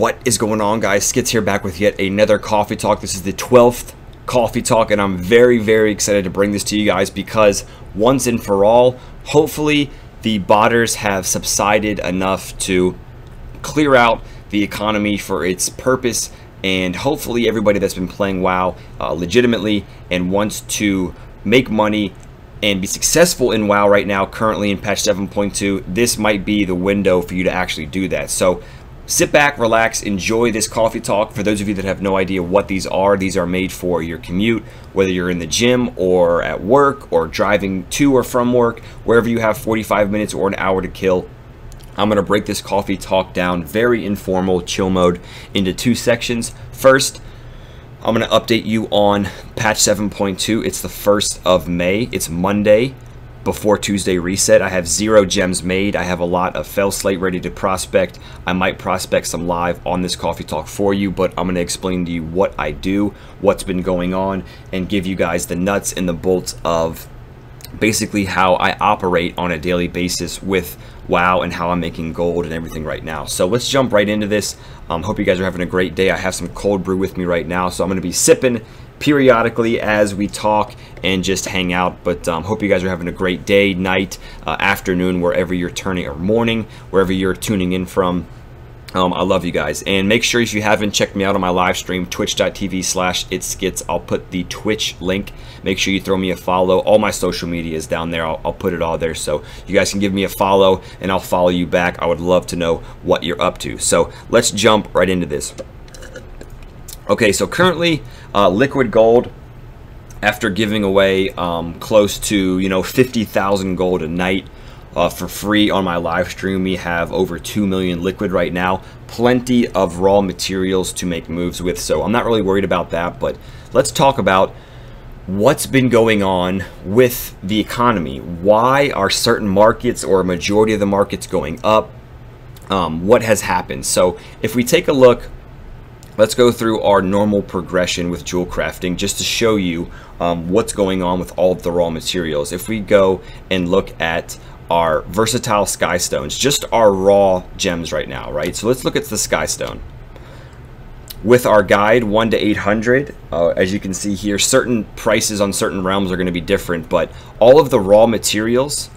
What is going on, guys? SKITZ here, back with yet another coffee talk. This is the 12th coffee talk, and I'm very excited to bring this to you guys because once and for all, hopefully the botters have subsided enough to clear out the economy for its purpose, and hopefully everybody that's been playing WoW legitimately and wants to make money and be successful in WoW right now, currently in patch 7.2, this might be the window for you to actually do that. So sit back, relax, enjoy this coffee talk. For those of you that have no idea what these are made for your commute, whether you're in the gym or at work or driving to or from work, wherever you have 45 minutes or an hour to kill. I'm going to break this coffee talk down, very informal, chill mode, into two sections. First, I'm going to update you on patch 7.2. It's the 1st of May. It's Monday before Tuesday reset. I have 0 gems made. I have a lot of fell slate ready to prospect. I might prospect some live on this coffee talk for you, but I'm going to explain to you what I do, what's been going on, and give you guys the nuts and the bolts of basically how I operate on a daily basis with WoW and how I'm making gold and everything right now. So let's jump right into this. Hope you guys are having a great day. I have some cold brew with me right now, so I'm going to be sipping periodically as we talk and just hang out. But hope you guys are having a great day, night, afternoon, wherever you're turning, or morning, wherever you're tuning in from. I love you guys, and make sure if you haven't checked me out on my live stream, twitch.tv/itskits. I'll put the Twitch link. Make sure you throw me a follow. All my social media is down there. I'll put it all there, so you guys can give me a follow and I'll follow you back. I would love to know what you're up to. So let's jump right into this. Okay, so currently liquid gold, after giving away close to 50,000 gold a night for free on my live stream, we have over 2 million liquid right now. Plenty of raw materials to make moves with, so I'm not really worried about that. But let's talk about what's been going on with the economy. Why are certain markets or a majority of the markets going up? What has happened? So if we take a look, let's go through our normal progression with Jewelcrafting just to show you what's going on with all of the raw materials. If we go and look at our versatile sky stones, just our raw gems right now, right? So let's look at the sky stone. With our guide 1 to 800, as you can see here, certain prices on certain realms are going to be different, but all of the raw materials,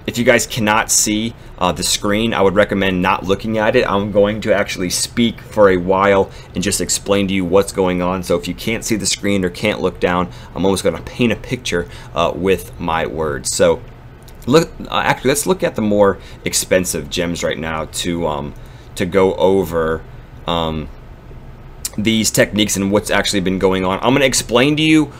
if you guys cannot see the screen, I would recommend not looking at it. I'm going to actually speak for a while and just explain to you what's going on. So if you can't see the screen or can't look down, I'm almost going to paint a picture with my words. So actually, let's look at the more expensive gems right now to go over these techniques and what's actually been going on. I'm going to explain to you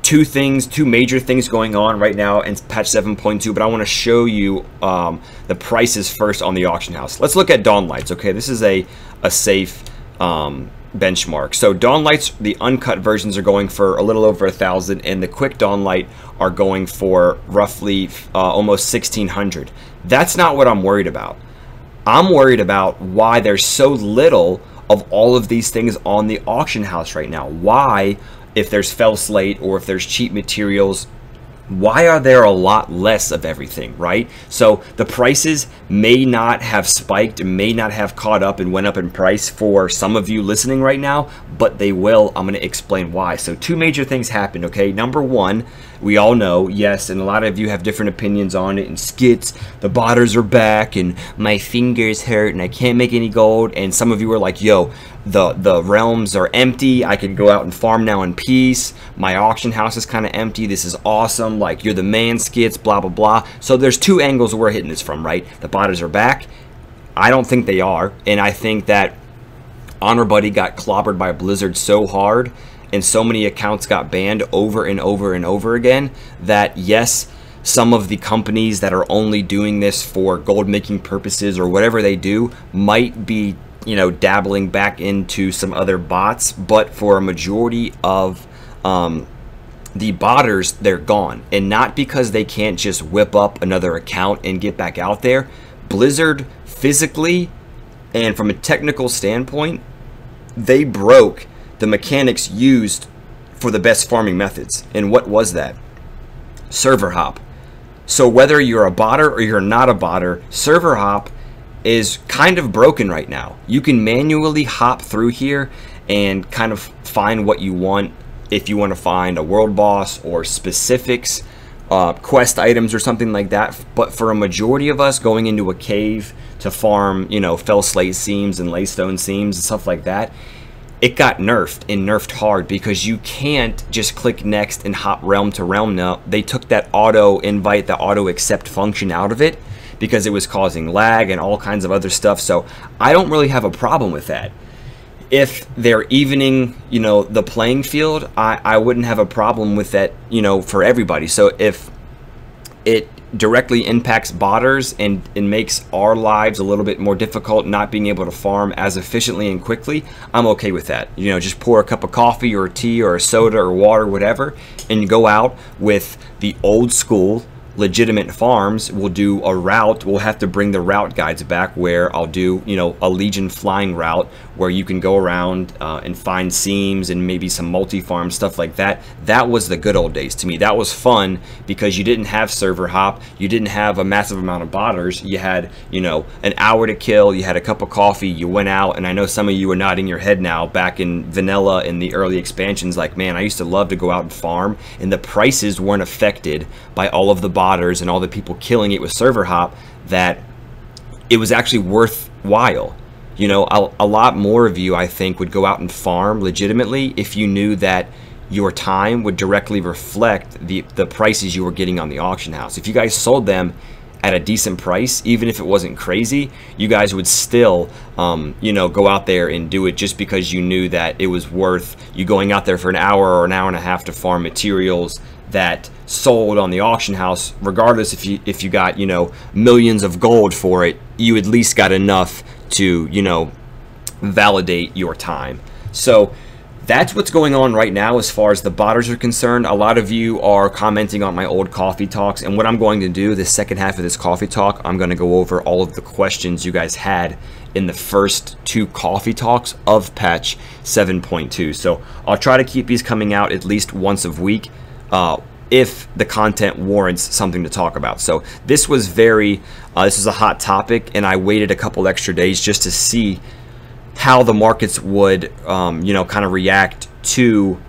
two major things going on right now in patch 7.2, but I want to show you the prices first on the auction house. Let's look at Dawn Lights. Okay, this is a safe benchmark. So Dawn Lights, the uncut versions are going for a little over 1,000, and the quick Dawn Light are going for roughly almost 1,600. That's not what I'm worried about. I'm worried about why there's so little of all of these things on the auction house right now. Why, if there's fell slate or if there's cheap materials, why are there a lot less of everything, right? So the prices may not have spiked, may not have caught up and went up in price for some of you listening right now, but they will. I'm going to explain why. So two major things happened, okay? Number one, we all know, yes, and a lot of you have different opinions on it, and SKITZ, the botters are back, and my fingers hurt, and I can't make any gold, and some of you are like, yo, the realms are empty, I can go out and farm now in peace, my auction house is kind of empty, this is awesome, like, you're the man, SKITZ, blah, blah, blah. So there's two angles we're hitting this from, right? The botters are back. I don't think they are, and I think that Honor Buddy got clobbered by Blizzard so hard, and so many accounts got banned over and over and over again, that yes, some of the companies that are only doing this for gold making purposes or whatever they do might be, dabbling back into some other bots, but for a majority of the botters, they're gone. And not because they can't just whip up another account and get back out there. Blizzard physically and from a technical standpoint, they broke the mechanics used for the best farming methods. And what was that? Server hop. So whether you're a botter or you're not a botter, server hop is kind of broken right now. You can manually hop through here and kind of find what you want. If you want to find a world boss or specifics, quest items or something like that. But for a majority of us, going into a cave to farm, you know, fell slate seams and laystone seams and stuff like that, it got nerfed, and nerfed hard, because you can't just click next and hop realm to realm now. They took that auto invite, the auto accept function out of it because it was causing lag and all kinds of other stuff. So I don't really have a problem with that. If they're evening, you know, the playing field, I wouldn't have a problem with that, you know, for everybody. So if it directly impacts botters and makes our lives a little bit more difficult, not being able to farm as efficiently and quickly, I'm okay with that. You know, just pour a cup of coffee or tea or a soda or water, whatever, and go out with the old school legitimate farms. We'll do a route. We'll have to bring the route guides back, where I'll do, you know, a Legion flying route where you can go around and find seams and maybe some multi-farm stuff like that. That was the good old days to me. That was fun because you didn't have server hop. You didn't have a massive amount of botters. You had, you know, an hour to kill. You had a cup of coffee. You went out, and I know some of you are nodding your head now. Back in vanilla in the early expansions, like, man, I used to love to go out and farm, and the prices weren't affected by all of the botters and all the people killing it with server hop, that it was actually worthwhile. You know, a lot more of you, I think, would go out and farm legitimately if you knew that your time would directly reflect the prices you were getting on the auction house. If you guys sold them at a decent price, even if it wasn't crazy, you guys would still, you know, go out there and do it just because you knew that it was worth you going out there for an hour or an hour and a half to farm materials that sold on the auction house. Regardless if you got, you know, millions of gold for it, you at least got enough to, you know, validate your time. So that's what's going on right now as far as the botters are concerned. A lot of you are commenting on my old coffee talks, and what I'm going to do, the second half of this coffee talk, I'm going to go over all of the questions you guys had in the first 2 coffee talks of patch 7.2. So I'll try to keep these coming out at least once a week, if the content warrants something to talk about. So this was this is a hot topic, and I waited a couple extra days just to see how the markets would, you know, kind of react to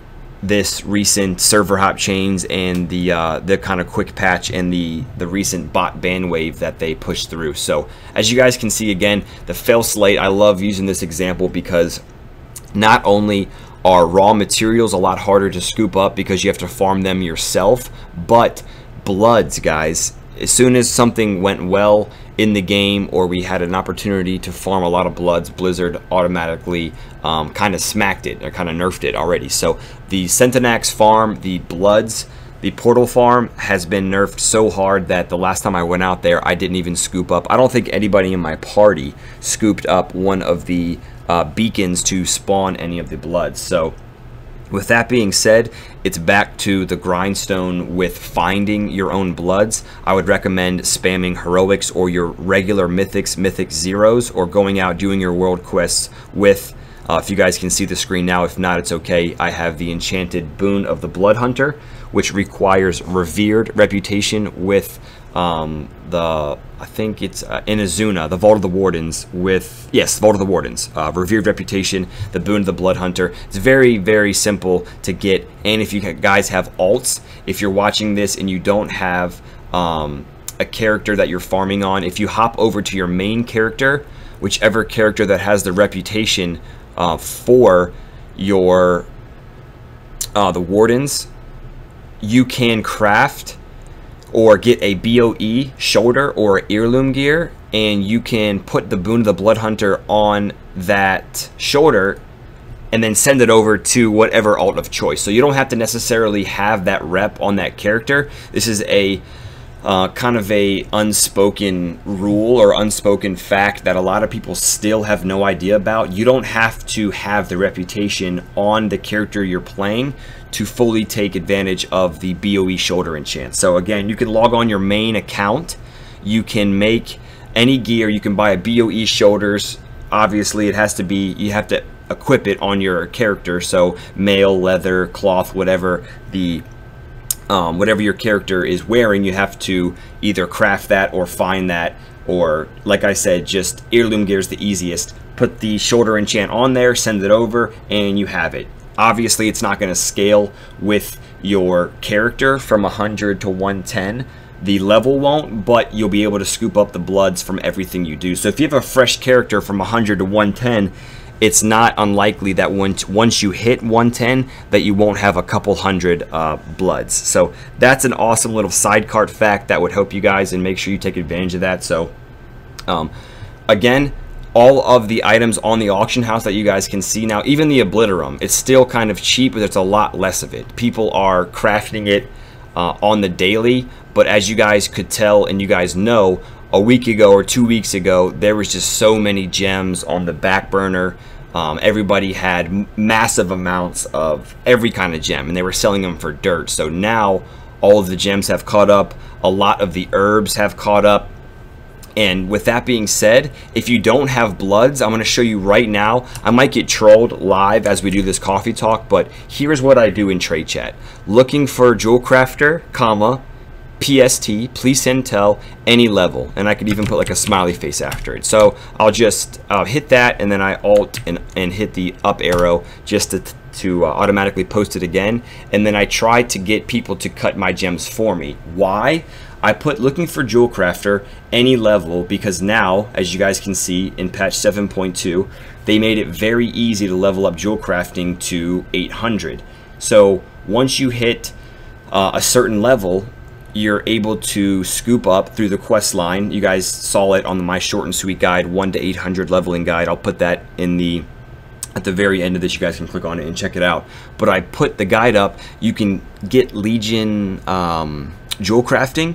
this recent server hop chains and the kind of quick patch and the recent bot ban wave that they pushed through. So as you guys can see, again, the fail slate, I love using this example because not only are raw materials a lot harder to scoop up because you have to farm them yourself, but bloods, guys, as soon as something went well in the game, or we had an opportunity to farm a lot of bloods, Blizzard automatically kind of smacked it, or kind of nerfed it already. So the Centenax farm, the bloods, the portal farm has been nerfed so hard that the last time I went out there, I didn't even scoop up. I don't think anybody in my party scooped up one of the beacons to spawn any of the bloods. So with that being said, it's back to the grindstone with finding your own bloods. I would recommend spamming heroics or your regular mythics, mythic zeros, or going out doing your world quests with, if you guys can see the screen now, if not, it's okay, I have the enchanted boon of the Blood Hunter, which requires revered reputation with I think it's in Azuna, the Vault of the Wardens with, yes, Vault of the Wardens, revered reputation, the boon of the Blood Hunter. It's very, very simple to get. And if you guys have alts, if you're watching this and you don't have a character that you're farming on, if you hop over to your main character, whichever character that has the reputation for your the Wardens, you can craft or get a BoE shoulder or heirloom gear, and you can put the boon of the Blood Hunter on that shoulder and then send it over to whatever alt of choice. So you don't have to necessarily have that rep on that character. This is a kind of a unspoken rule or unspoken fact that a lot of people still have no idea about. You don't have to have the reputation on the character you're playing to fully take advantage of the BoE shoulder enchant. So again, you can log on your main account, you can make any gear, you can buy a BoE shoulders. Obviously it has to be, you have to equip it on your character, so mail, leather, cloth, whatever the whatever your character is wearing, you have to either craft that or find that, or like I said, just heirloom gear is the easiest. Put the shoulder enchant on there, send it over, and you have it. Obviously, it's not going to scale with your character from 100 to 110. The level won't, but you'll be able to scoop up the bloods from everything you do. So if you have a fresh character from 100 to 110, it's not unlikely that once you hit 110 that you won't have a couple hundred bloods. So that's an awesome little side cart fact that would help you guys, and make sure you take advantage of that. So again, all of the items on the auction house that you guys can see now, even the Obliterum, it's still kind of cheap, but there's a lot less of it. People are crafting it on the daily, but as you guys could tell and you guys know, a week ago or 2 weeks ago, there was just so many gems on the back burner. Everybody had massive amounts of every kind of gem, and they were selling them for dirt. So now all of the gems have caught up. A lot of the herbs have caught up. And with that being said, if you don't have bloods, I'm going to show you right now. I might get trolled live as we do this coffee talk, but here's what I do in trade chat. Looking for Jewelcrafter, comma, PST, please send tell, any level, and I could even put like a smiley face after it. So I'll just hit that, and then I alt and hit the up arrow just to automatically post it again. And then I try to get people to cut my gems for me. Why? I put looking for Jewelcrafter any level because now, as you guys can see in patch 7.2, they made it very easy to level up Jewelcrafting to 800. So once you hit a certain level, you're able to scoop up through the quest line. You guys saw it on my short and sweet guide, 1 to 800 leveling guide. I'll put that in at the very end of this. You guys can click on it and check it out. But I put the guide up. You can get Legion Jewelcrafting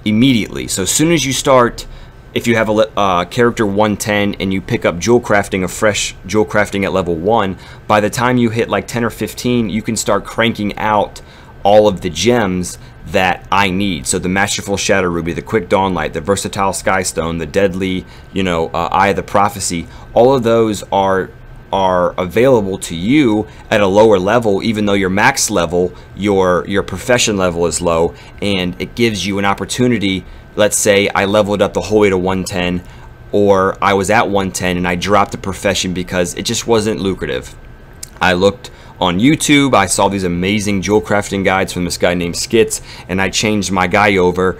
immediately. So as soon as you start, if you have a character 110 and you pick up Jewelcrafting, a fresh Jewelcrafting at level 1, by the time you hit like 10 or 15, you can start cranking out all of the gems that I need. So the Masterful Shadow Ruby, the Quick Dawnlight, the Versatile Skystone, the Deadly, Eye of the Prophecy, all of those are available to you at a lower level, even though your max level, your profession level is low, and it gives you an opportunity. Let's say I leveled up the whole way to 110, or I was at 110 and I dropped the profession because it just wasn't lucrative. I looked on YouTube, I saw these amazing Jewelcrafting guides from this guy named SKITZ, and I changed my guy over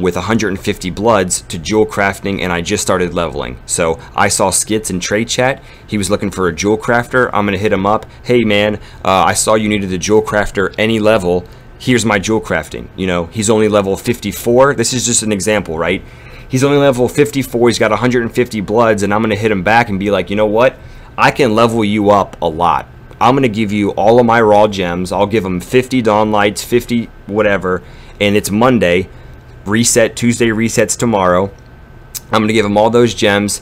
with 150 bloods to Jewelcrafting, and I just started leveling. So I saw SKITZ in trade chat. He was looking for a Jewelcrafter. I'm gonna hit him up. Hey man, I saw you needed a Jewelcrafter any level. Here's my Jewelcrafting. He's only level 54. This is just an example, right? He's only level 54. He's got 150 bloods, and I'm gonna hit him back and be like, you know what? I can level you up a lot. I'm going to give you all of my raw gems. I'll give him 50 Dawnlights, 50 whatever, and it's Monday. Reset, Tuesday resets tomorrow. I'm going to give him all those gems.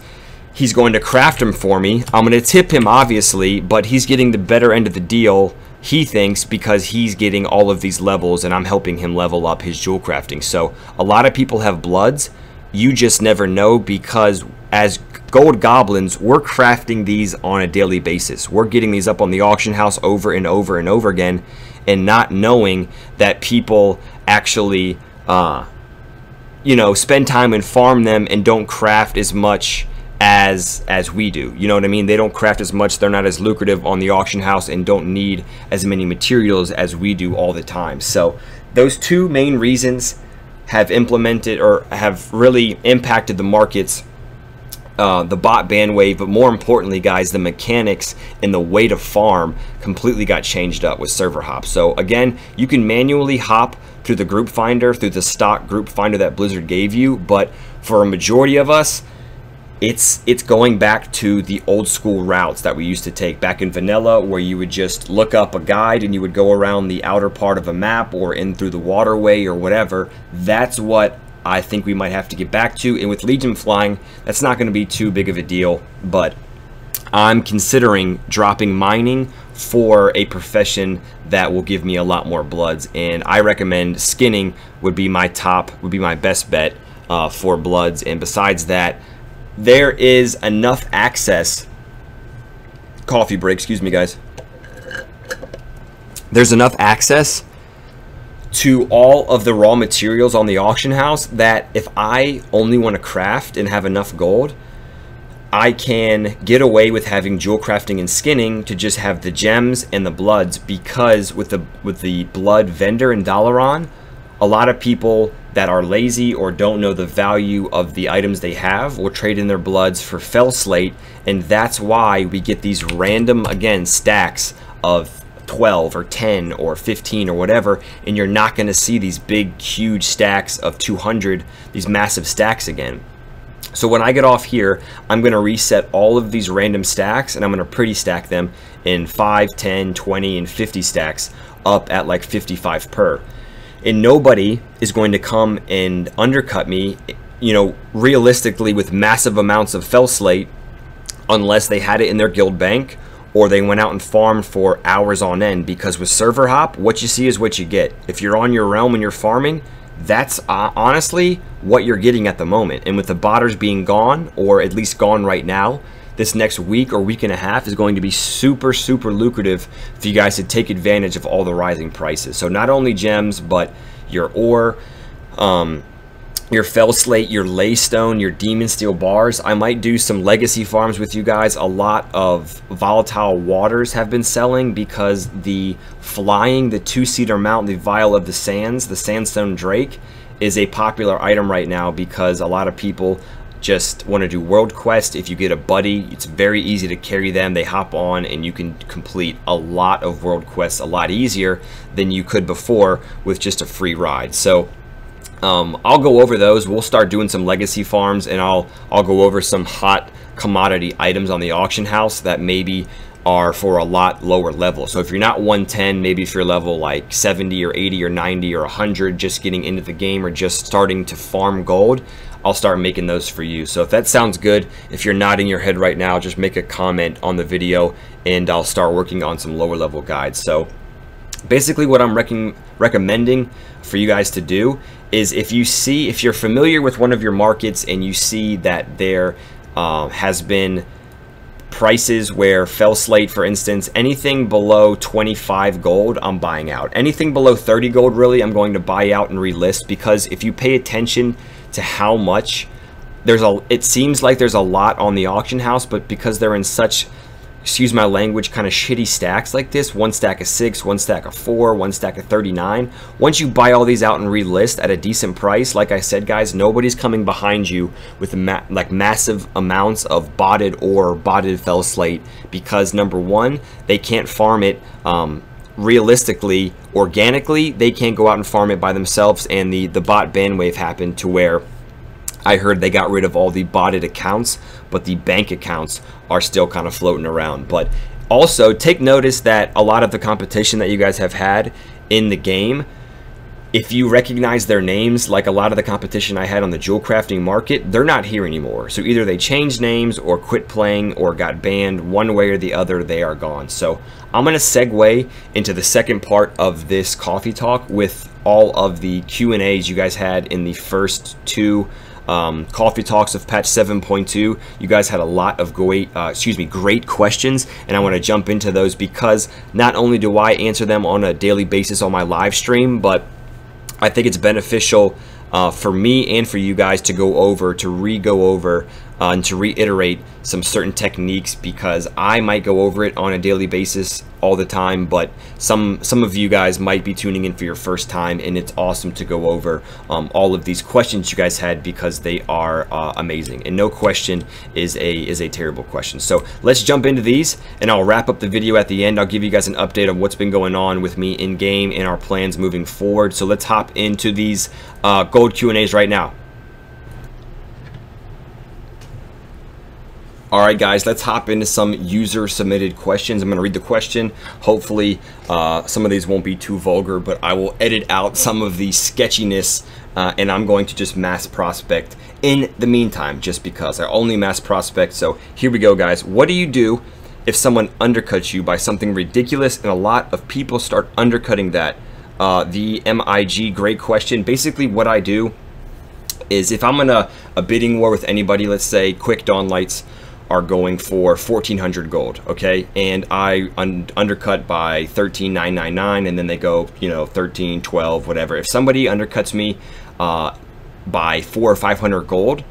He's going to craft them for me. I'm going to tip him, obviously, but he's getting the better end of the deal, he thinks, because he's getting all of these levels, and I'm helping him level up his Jewelcrafting. So a lot of people have bloods. You just never know, because as gold goblins, we're crafting these on a daily basis. We're getting these up on the auction house over and over and over again, and not knowing that people actually spend time and farm them and don't craft as much as we do. You know what I mean? They don't craft as much, they're not as lucrative on the auction house, and don't need as many materials as we do all the time. So those two main reasons have implemented or have really impacted the markets, the bot ban wave, but more importantly, guys, the mechanics and the way to farm completely got changed up with server hop. So again, you can manually hop through the group finder, through the stock group finder that Blizzard gave you, but for a majority of us, it's going back to the old school routes that we used to take back in vanilla, where you would just look up a guide and you would go around the outer part of a map or in through the waterway or whatever. That's what I think we might have to get back to. And with Legion flying, that's not going to be too big of a deal, but I'm considering dropping mining for a profession that will give me a lot more bloods, and I recommend skinning would be my best bet for bloods. And besides that, there is enough access. Coffee break, excuse me guys. There's enough access to all of the raw materials on the auction house, that if I only want to craft and have enough gold, I can get away with having jewel crafting and skinning to just have the gems and the bloods, because with the blood vendor in Dalaran, a lot of people that are lazy or don't know the value of the items they have will trade in their bloods for fell slate, and that's why we get these random, again, stacks of 12 or 10 or 15 or whatever, and you're not going to see these big huge stacks of 200, these massive stacks again. So when I get off here, I'm going to reset all of these random stacks, and I'm going to pretty stack them in 5, 10, 20, and 50 stacks up at like 55 per. And nobody is going to come and undercut me, you know, realistically, with massive amounts of fell slate, unless they had it in their guild bank or they went out and farmed for hours on end. Because with server hop, what you see is what you get. If you're on your realm and you're farming, that's honestly what you're getting at the moment. And with the botters being gone, or at least gone right now, this next week or week and a half is going to be super, super lucrative for you guys to take advantage of all the rising prices. So not only gems, but your ore, your fell slate, your laystone, your demon steel bars. I might do some legacy farms with you guys. A lot of volatile waters have been selling because the flying, the two-seater mount, the vial of the sands, the sandstone drake, is a popular item right now because a lot of people just want to do world quest. If you get a buddy, it's very easy to carry them. They hop on and you can complete a lot of world quests a lot easier than you could before with just a free ride. So I'll go over those. We'll start doing some legacy farms, and I'll go over some hot commodity items on the auction house that maybe are for a lot lower level. So if you're not 110, maybe if you're level like 70 or 80 or 90 or 100, just getting into the game or just starting to farm gold, I'll start making those for you. So if that sounds good, if you're nodding your head right now, just make a comment on the video and I'll start working on some lower level guides. So basically what I'm recommending for you guys to do is, if you're familiar with one of your markets and you see that there has been prices where fell slate, for instance, anything below 25 gold, I'm buying out. Anything below 30 gold, really, I'm going to buy out and relist, because if you pay attention to how much it seems like there's a lot on the auction house, but because they're in such, excuse my language, kind of shitty stacks like this, one stack of 6, one stack of 4, one stack of 39, once you buy all these out and relist at a decent price, like I said, guys, nobody's coming behind you with like massive amounts of botted or botted fell slate, because number one, they can't farm it realistically, organically. They can't go out and farm it by themselves, and the bot ban wave happened to where I heard they got rid of all the botted accounts, but the bank accounts are still kind of floating around. But also take notice that a lot of the competition that you guys have had in the game, if you recognize their names, like a lot of the competition I had on the jewel crafting market, they're not here anymore. So either they changed names or quit playing or got banned. One way or the other, they are gone. So I'm going to segue into the second part of this coffee talk with all of the Q&As you guys had in the first two coffee talks of patch 7.2. You guys had a lot of great questions, and I want to jump into those because not only do I answer them on a daily basis on my live stream, but I think it's beneficial for me and for you guys to go over, to re-go over, and to reiterate some certain techniques, because I might go over it on a daily basis all the time, but some of you guys might be tuning in for your first time, and it's awesome to go over all of these questions you guys had, because they are amazing, and no question is a terrible question. So let's jump into these, and I'll wrap up the video at the end. I'll give you guys an update on what's been going on with me in game and our plans moving forward. So let's hop into these gold Q&As right now. Alright guys, let's hop into some user submitted questions. I'm going to read the question. Hopefully some of these won't be too vulgar, but I will edit out some of the sketchiness, and I'm going to just mass prospect in the meantime, just because I only mass prospect. So here we go, guys. What do you do if someone undercuts you by something ridiculous and a lot of people start undercutting that? The MIG, great question. Basically what I do is, if I'm in a bidding war with anybody, let's say Quick Dawn Lights, are going for 1,400 gold, okay, and I undercut by 13,999, and then they go, you know, 13, 12, whatever. If somebody undercuts me by 400 or 500 gold,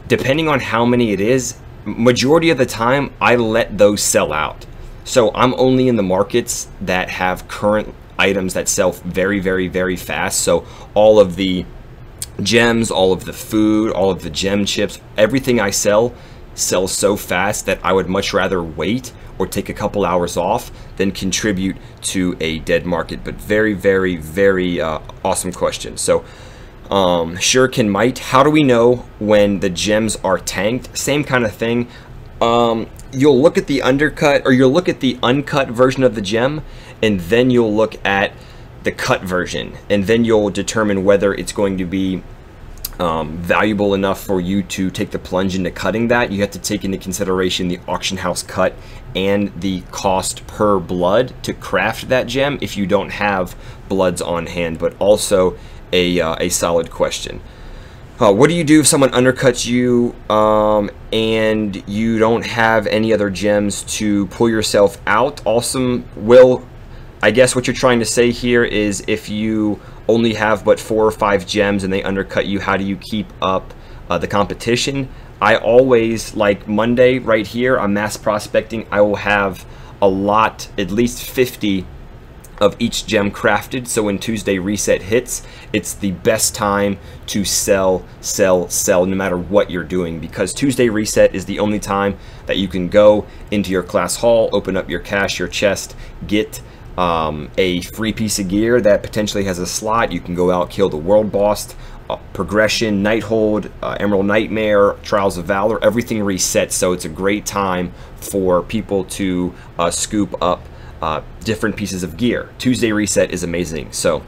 depending on how many it is, majority of the time I let those sell out. So I'm only in the markets that have current items that sell very, very, very fast. So all of the gems, all of the food, all of the gem chips, everything I sell sells so fast that I would much rather wait or take a couple hours off than contribute to a dead market. But very, very, very awesome question. So Shuriken Might, how do we know when the gems are tanked? Same kind of thing. You'll look at the undercut, or you'll look at the uncut version of the gem, and then you'll look at the cut version, and then you'll determine whether it's going to be valuable enough for you to take the plunge into cutting that. You have to take into consideration the auction house cut and the cost per blood to craft that gem if you don't have bloods on hand. But also a solid question. What do you do if someone undercuts you and you don't have any other gems to pull yourself out? Awesome. Will, I guess what you're trying to say here is if you only have but 4 or 5 gems and they undercut you, how do you keep up the competition? I always, like Monday right here, I'm mass prospecting. I will have a lot, at least 50 of each gem crafted, so when Tuesday reset hits, it's the best time to sell no matter what you're doing, because Tuesday reset is the only time that you can go into your class hall, open up your cache, your chest, get a free piece of gear that potentially has a slot. You can go out, kill the world boss, progression, Nighthold, Emerald Nightmare, Trials of Valor, everything resets. So it's a great time for people to scoop up different pieces of gear. Tuesday reset is amazing. So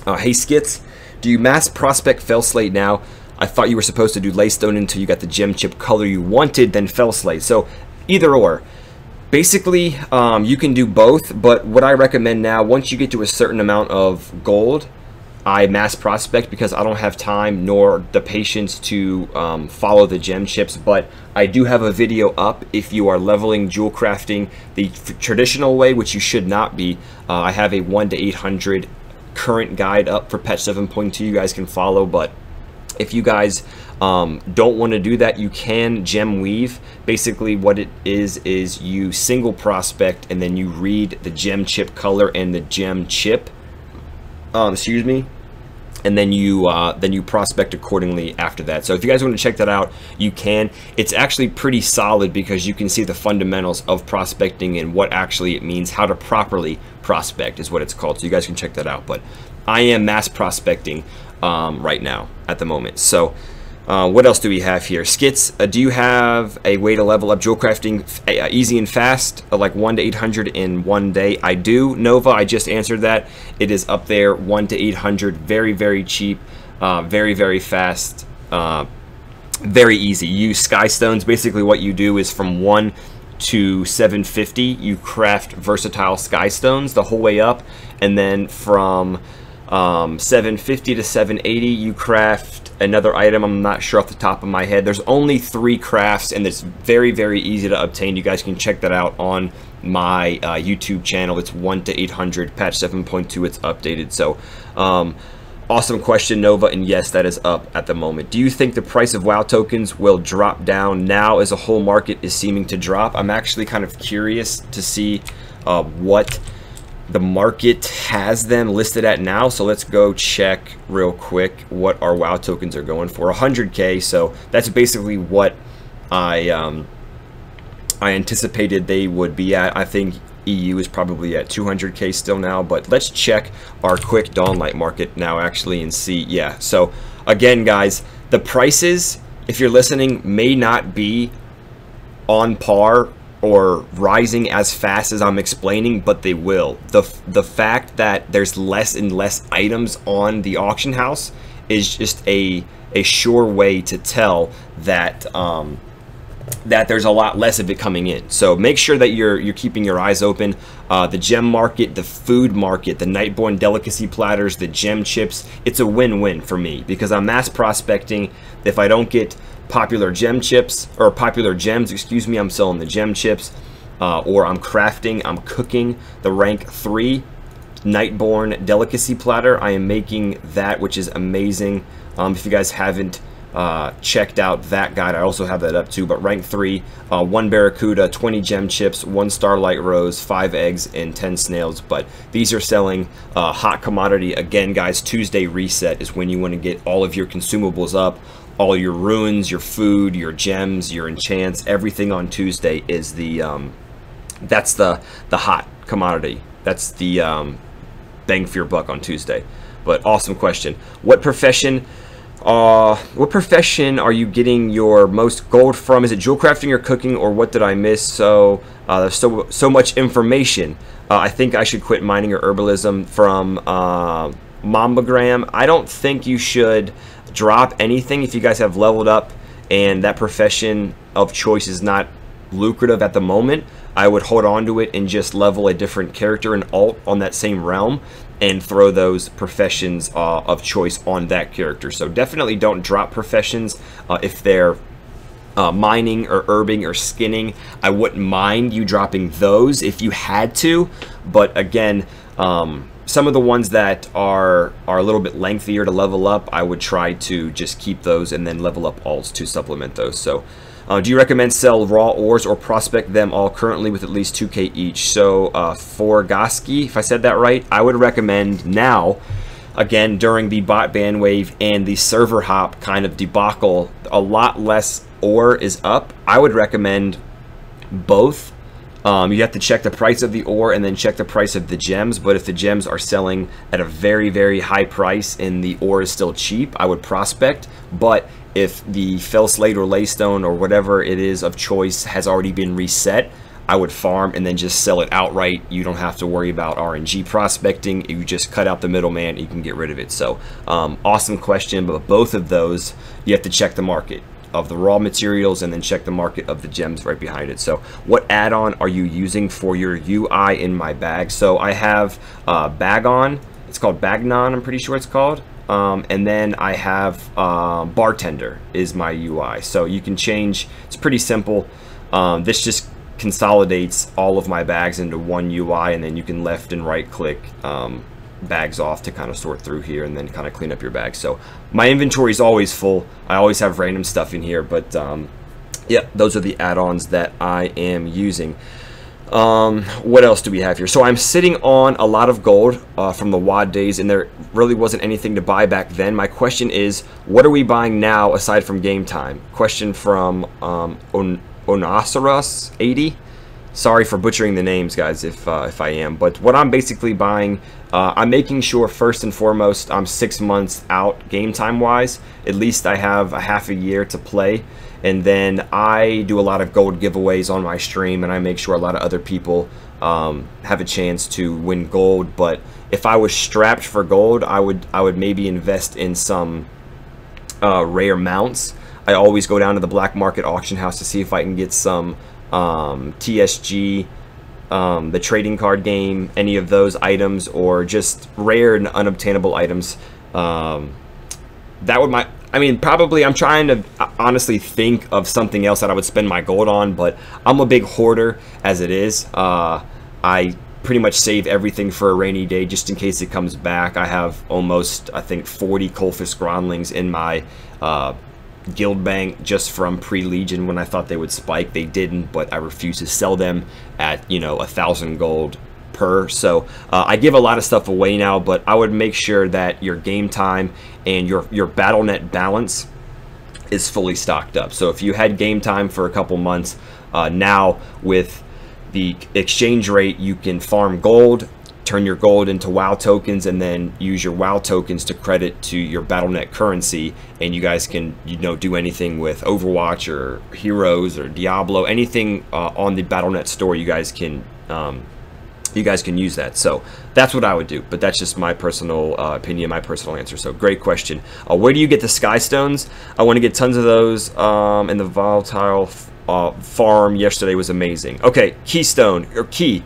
hey SKITZ, do you mass prospect Fell Slate now? I thought you were supposed to do Laystone until you got the gem chip color you wanted, then Fell Slate. So either or. Basically, you can do both, but what I recommend now, once you get to a certain amount of gold, I mass prospect because I don't have time nor the patience to follow the gem chips. But I do have a video up if you are leveling Jewelcrafting the traditional way, which you should not be. I have a 1 to 800 current guide up for patch 7.2 you guys can follow. But if you guys don't want to do that, you can gem weave. Basically what it is you single prospect and then you read the gem chip color and the gem chip, excuse me, and then you prospect accordingly after that. So if you guys want to check that out, you can. It's actually pretty solid because you can see the fundamentals of prospecting and what actually it means. How to properly prospect is what it's called, so you guys can check that out. But I am mass prospecting right now at the moment. So what else do we have here? SKITZ, do you have a way to level up Jewelcrafting easy and fast, like 1 to 800 in 1 day? I do. Nova, I just answered that. It is up there, 1 to 800, very, very cheap, very, very fast, very easy. You use Sky Stones. Basically what you do is from 1 to 750, you craft versatile Sky Stones the whole way up, and then from 750 to 780 you craft another item. I'm not sure off the top of my head. There's only 3 crafts and it's very, very easy to obtain. You guys can check that out on my YouTube channel. It's 1 to 800, patch 7.2, it's updated. So awesome question, Nova, and yes, that is up at the moment. Do you think the price of WoW tokens will drop down now as a whole market is seeming to drop? I'm actually kind of curious to see what the market has them listed at now, so let's go check real quick what our WoW tokens are going for. 100k, so that's basically what I anticipated they would be at. I think EU is probably at 200k still now, but let's check our quick Dawnlight market now actually and see. Yeah, so again guys, the prices, if you're listening, may not be on par or rising as fast as I'm explaining, but they will. The fact that there's less and less items on the auction house is just a sure way to tell that that there's a lot less of it coming in. So make sure that you're keeping your eyes open. The gem market, the food market, the Nightborn delicacy platters, the gem chips, it's a win-win for me because I'm mass prospecting. If I don't get popular gem chips, or popular gems, excuse me, I'm selling the gem chips, or I'm crafting, I'm cooking the rank 3 Nightborn delicacy platter. I am making that, which is amazing. If you guys haven't checked out that guide, I also have that up too. But rank 3, 1 barracuda, 20 gem chips, 1 starlight rose, 5 eggs, and 10 snails. But these are selling hot commodity. Again, guys, Tuesday reset is when you want to get all of your consumables up, all your runes, your food, your gems, your enchants. Everything on Tuesday is the that's the hot commodity. That's the bang for your buck on Tuesday. But awesome question. What profession are you getting your most gold from? Is it jewel crafting or cooking, or what did I miss? So there's so much information. I think I should quit mining or herbalism from Mambagram. I don't think you should drop anything if you guys have leveled up and that profession of choice is not lucrative at the moment. I would hold on to it and just level a different character and alt on that same realm and throw those professions of choice on that character. So definitely don't drop professions if they're mining or herbing or skinning. I wouldn't mind you dropping those if you had to, but again, some of the ones that are a little bit lengthier to level up, I would try to just keep those and then level up alts to supplement those. So do you recommend sell raw ores or prospect them all currently with at least 2k each? So for Goski, if I said that right, I would recommend now, again, during the bot ban wave and the server hop kind of debacle, a lot less ore is up. I would recommend both. You have to check the price of the ore and then check the price of the gems, but if the gems are selling at a very, very high price and the ore is still cheap, I would prospect. But if the fell slate or laystone or whatever it is of choice has already been reset, I would farm and then just sell it outright. You don't have to worry about RNG prospecting. You just cut out the middleman, you can get rid of it. So awesome question, but both of those, you have to check the market of the raw materials and then check the market of the gems right behind it. So what add-on are you using for your UI in my bag? So I have Bagon, it's called Bagnon, I'm pretty sure it's called. And then I have Bartender is my UI. So you can change, it's pretty simple. This just consolidates all of my bags into one UI, and then you can left and right click bags off to kind of sort through here and then kind of clean up your bag. So my inventory is always full. I always have random stuff in here, but yeah, those are the add-ons that I am using. What else do we have here? So I'm sitting on a lot of gold from the WoD days, and there really wasn't anything to buy back then. My question is, what are we buying now aside from game time? Question from Onasaurus80. Sorry for butchering the names, guys, if I am. But what I'm basically buying, I'm making sure first and foremost I'm 6 months out game time wise. At least I have a half a year to play. And then I do a lot of gold giveaways on my stream, and I make sure a lot of other people have a chance to win gold. But if I was strapped for gold, I would maybe invest in some rare mounts. I always go down to the black market auction house to see if I can get some TSG, the trading card game, any of those items, or just rare and unobtainable items. That would I mean, probably I'm trying to honestly think of something else that I would spend my gold on, but I'm a big hoarder as it is. I pretty much save everything for a rainy day just in case it comes back. I have almost, I think, 40 Colfus Gronlings in my guild bank just from pre-Legion. When I thought they would spike, they didn't, but I refuse to sell them at, you know, 1,000 gold per. So I give a lot of stuff away now, but I would make sure that your game time and your BattleNet balance is fully stocked up. So if you had game time for a couple months, now with the exchange rate, you can farm gold, turn your gold into WoW tokens, and then use your WoW tokens to credit to your BattleNet currency, and you guys can, you know, do anything with Overwatch or Heroes or Diablo, anything on the BattleNet store. You guys can you guys can use that. So that's what I would do, but that's just my personal opinion, my personal answer. So great question. Where do you get the sky stones? I want to get tons of those, and the volatile farm yesterday was amazing. Okay, keystone or key.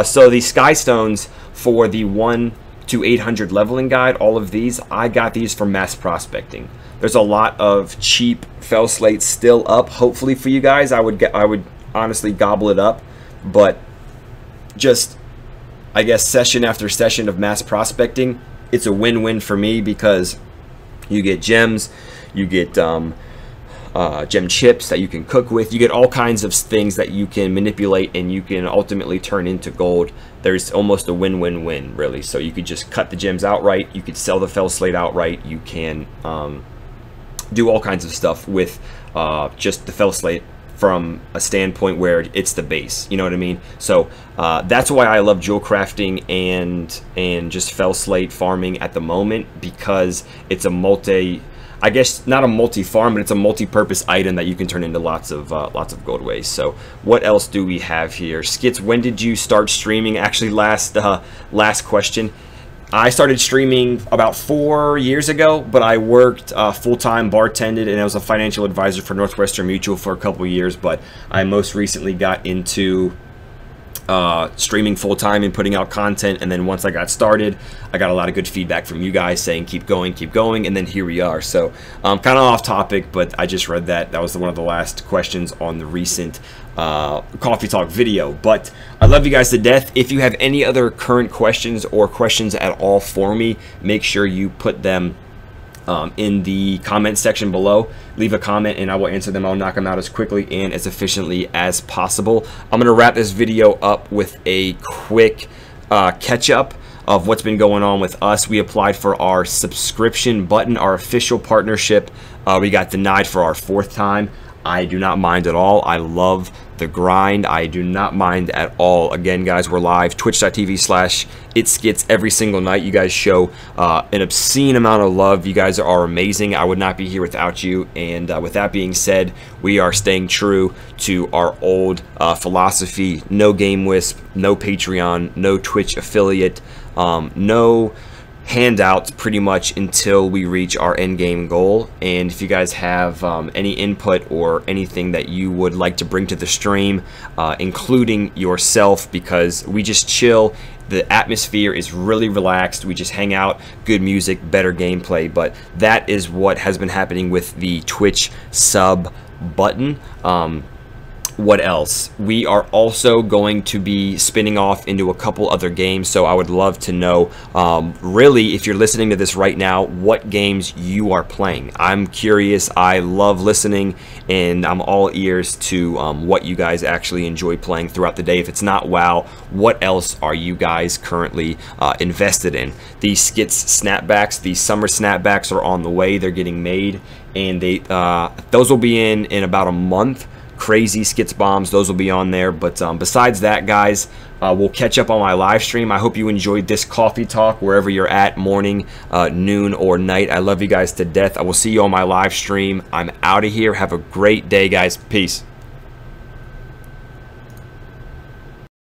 So the sky stones for the 1 to 800 leveling guide, all of these, I got these from mass prospecting. There's a lot of cheap fell slates still up, hopefully for you guys. I would honestly gobble it up, but just, I guess, session after session of mass prospecting, it's a win-win for me because you get gems, you get gem chips that you can cook with, you get all kinds of things that you can manipulate and you can ultimately turn into gold. There's almost a win-win-win, really. So you could just cut the gems outright, you could sell the fell slate outright, you can do all kinds of stuff with just the fell slate from a standpoint where it's the base, you know what I mean? So that's why I love jewel crafting and just fell slate farming at the moment, because it's a I guess not a multi-farm, but it's a multi-purpose item that you can turn into lots of gold ways. So what else do we have here? Skits, when did you start streaming? Actually, last question. I started streaming about 4 years ago, but I worked full-time, bartended, and I was a financial advisor for Northwestern Mutual for a couple years. But I most recently got into streaming full-time and putting out content, and then once I got started, I got a lot of good feedback from you guys saying keep going, and then here we are. So kind of off topic, but I just read that was one of the last questions on the recent coffee talk video. But I love you guys to death. If you have any other current questions or questions at all for me, make sure you put them in the comment section below. Leave a comment and I will answer them. I'll knock them out as quickly and as efficiently as possible. I'm gonna wrap this video up with a quick catch up of what's been going on with us. We applied for our subscription button, our official partnership. We got denied for our 4th time. I do not mind at all. I love the grind. I do not mind at all. Again, guys, we're live, twitch.tv/itskits every single night. You guys show an obscene amount of love. You guys are amazing. I would not be here without you. And with that being said, we are staying true to our old philosophy. No Game Wisp, no Patreon, no Twitch affiliate, no handouts pretty much until we reach our end game goal. And if you guys have any input or anything that you would like to bring to the stream, including yourself, because we just chill, the atmosphere is really relaxed, we just hang out, good music, better gameplay. But that is what has been happening with the Twitch sub button. What else? We are also going to be spinning off into a couple other games, so I would love to know, really, if you're listening to this right now, what games you are playing. I'm curious. I love listening, and I'm all ears to what you guys actually enjoy playing throughout the day. If it's not WoW, what else are you guys currently invested in? These SKITZ snapbacks, these summer snapbacks are on the way. They're getting made, and those will be in about a month. Crazy SKITZ bombs, those will be on there. But besides that, guys, we'll catch up on my live stream. I hope you enjoyed this coffee talk wherever you're at, morning, noon, or night. I love you guys to death. I will see you on my live stream. I'm out of here. Have a great day, guys. Peace.